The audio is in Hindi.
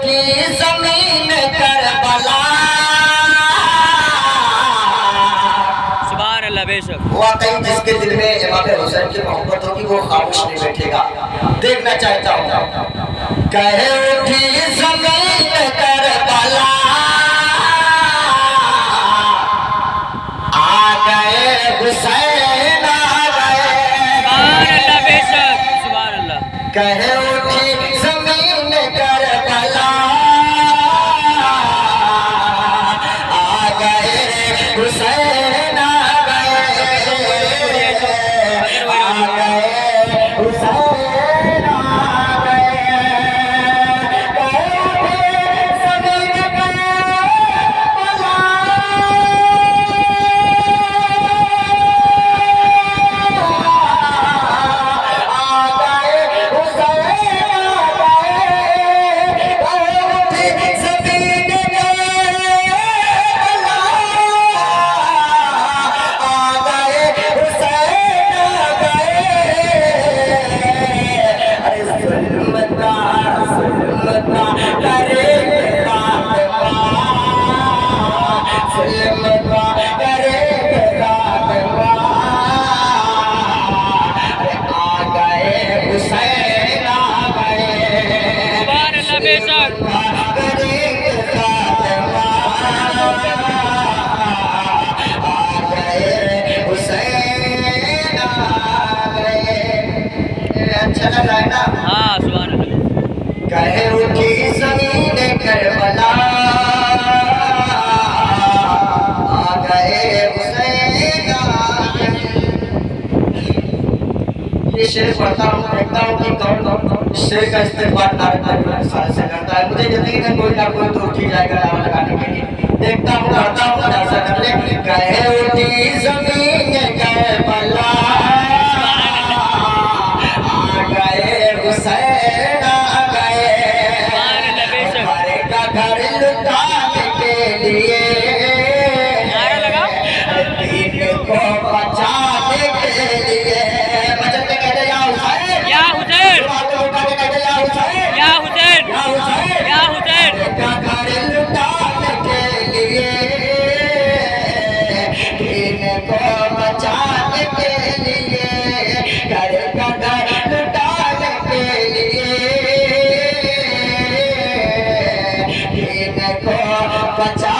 उठी जमीन करबला। सुभान अल्लाह। बेशक वाकई जिसके दिल में इमाम हुसैन की मोहब्बत होगी वो खामोश नहीं बैठेगा। देखना चाहता हूँ। कहे उठी जमीन करबला, आ गए हुसैन आ गए। सुभान अल्लाह। बेशक सुभान अल्लाह। कहे उठी जमीन करबला, आ गए हुसैन आ गए। आ गए हुसैन आ गए। कहे उठी जमीन करबला, सुभान अल्लाह। बेशक अच्छा लग रहा है ना? हाँ सुभान अल्लाह। कहे उठी जमीन करबला, आ गए हुसैन आ गए। ये शेर पढ़ता हूँ, देखता हूँ कि कौन शेर का इस्तेमाल करता है। मुझे जिंदगी में कोई ना कोई तो उठी जाएगा नाम लगाने के लिए। देखता हूँ, पढ़ता हूँ, ऐसा कर ले। कहे उठी जमीन करबला, आ गए हुसैन आ गए। सुभान अल्लाह। बेशक हमारे का घर लुटाने के लिए, नारा लगा। दीन को बचाने के लिए। मजल में कहते या हुसैन, या हुसैन, आगे उठा के कहते या हुसैन, या हुसैन, या हुसैन, या हुसैन। का घर लुटाने के लिए, दीन को बचाने के लिए, घर का घर लुटाने के लिए, दीन को बचा